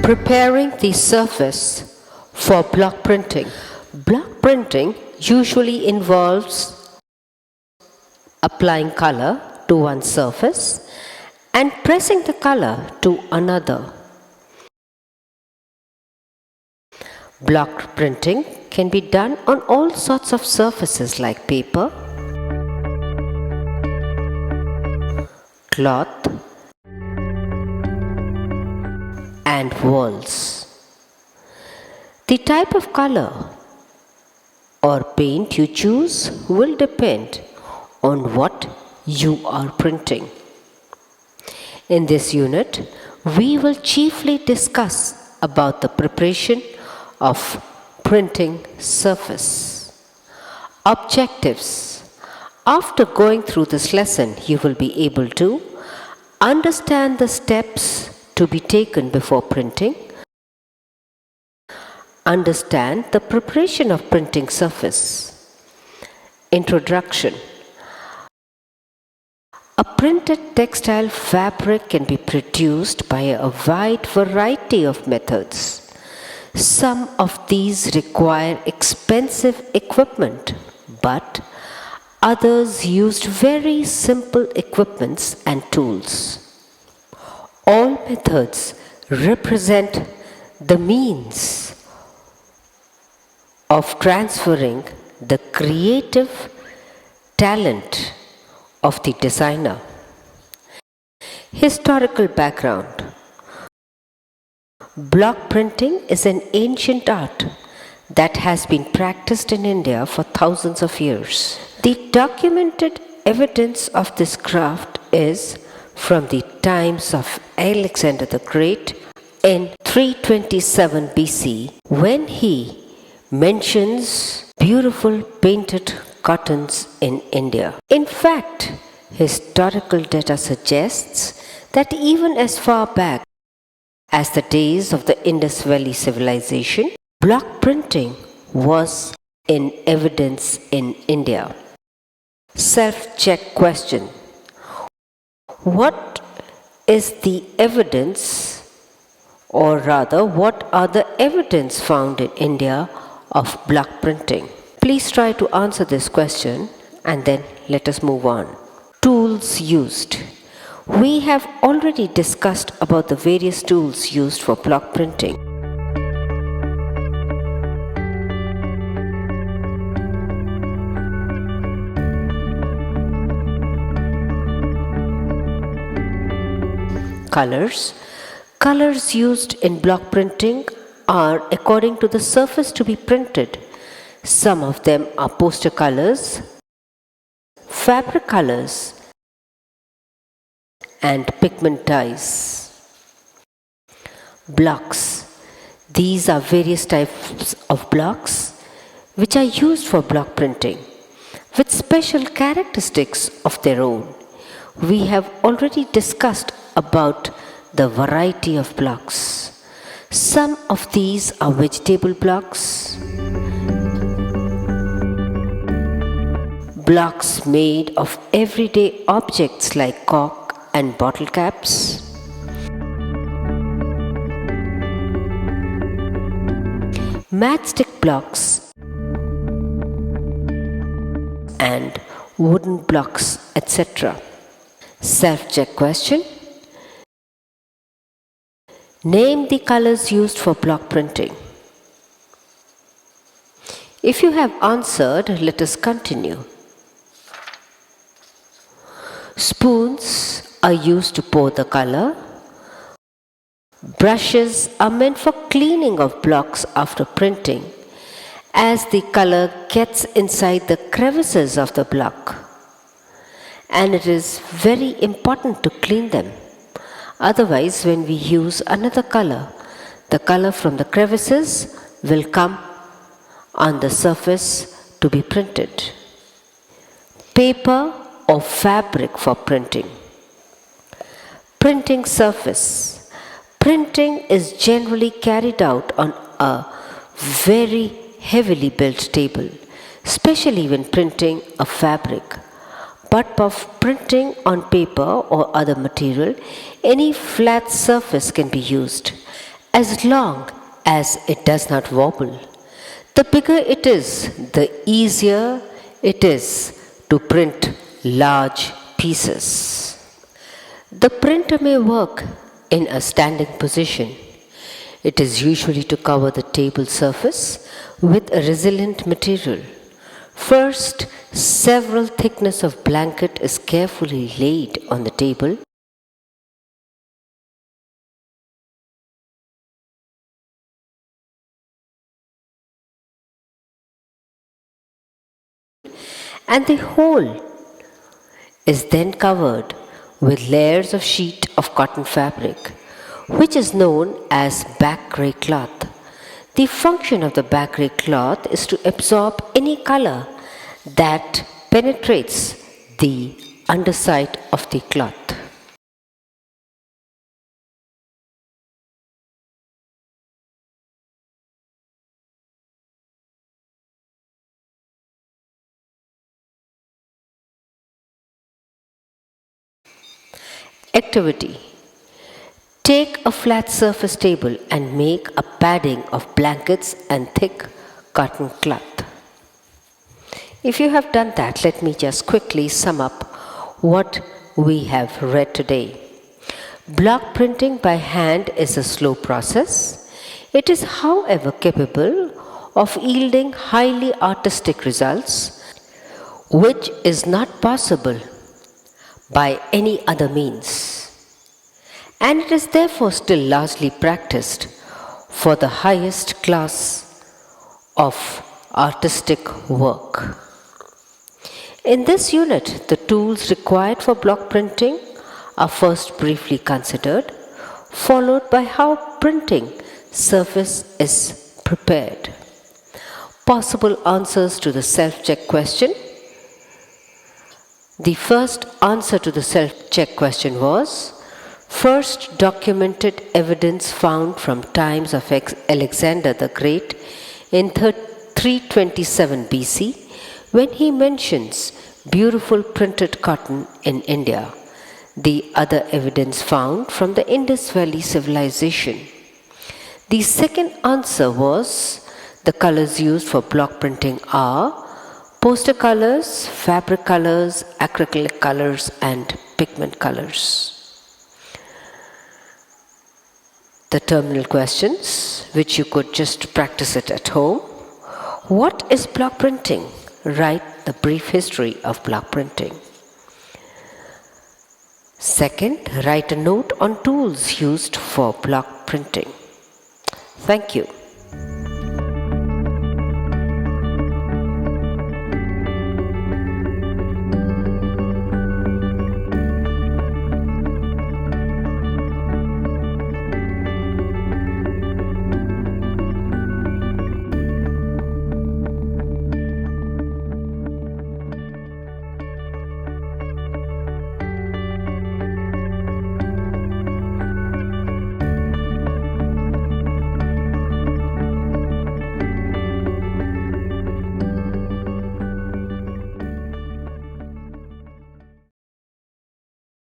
Preparing the surface for block printing. Block printing usually involves applying color to one surface and pressing the color to another. Block printing can be done on all sorts of surfaces like paper, cloth, and walls. The type of color or paint you choose will depend on what you are printing. In this unit, we will chiefly discuss about the preparation of printing surface. Objectives. After going through this lesson, you will be able to understand the steps to be taken before printing, understand the preparation of printing surface. Introduction. A printed textile fabric can be produced by a wide variety of methods. Some of these require expensive equipment, but others used very simple equipments and tools. All methods represent the means of transferring the creative talent of the designer. Historical background. Block printing is an ancient art that has been practiced in India for thousands of years. The documented evidence of this craft is from the times of Alexander the Great in 327 BC, when he mentions beautiful painted cottons in India. In fact, historical data suggests that even as far back as the days of the Indus Valley civilization, block printing was in evidence in India. Self-check question. What is the evidence, or rather, what are the evidence found in India of block printing? Please try to answer this question and then let us move on. Tools used. We have already discussed about the various tools used for block printing. Colors. Colors used in block printing are according to the surface to be printed. Some of them are poster colors, fabric colors, and pigment dyes. Blocks. These are various types of blocks which are used for block printing with special characteristics of their own. We have already discussed about the variety of blocks. Some of these are vegetable blocks, blocks made of everyday objects like cork and bottle caps, matchstick blocks, and wooden blocks, etc. Self-check question. Name the colors used for block printing. If you have answered, let us continue. Spoons are used to pour the color. Brushes are meant for cleaning of blocks after printing, as the color gets inside the crevices of the block, and it is very important to clean them. Otherwise, when we use another color, the color from the crevices will come on the surface to be printed. Paper or fabric for printing. Printing surface. Printing is generally carried out on a very heavily built table, especially when printing a fabric. But for printing on paper or other material, any flat surface can be used, as long as it does not wobble. The bigger it is, the easier it is to print large pieces. The printer may work in a standing position. It is usually to cover the table surface with a resilient material. First, several thickness of blanket is carefully laid on the table. And the whole is then covered with layers of sheet of cotton fabric, which is known as back grey cloth. The function of the back grey cloth is to absorb any color that penetrates the underside of the cloth. Activity. Take a flat surface table and make a padding of blankets and thick cotton cloth. If you have done that, let me just quickly sum up what we have read today. Block printing by hand is a slow process. It is, however, capable of yielding highly artistic results, which is not possible by any other means. And it is therefore still largely practiced for the highest class of artistic work. In this unit, the tools required for block printing are first briefly considered, followed by how printing surface is prepared. Possible answers to the self-check question. The first answer to the self-check question was, first documented evidence found from times of Alexander the Great in 327 BC, when he mentions beautiful printed cotton in India. The other evidence found from the Indus Valley civilization. The second answer was, the colors used for block printing are poster colors, fabric colors, acrylic colors, and pigment colors. The terminal questions, which you could just practice it at home. What is block printing? Write the brief history of block printing. Second, write a note on tools used for block printing. Thank you.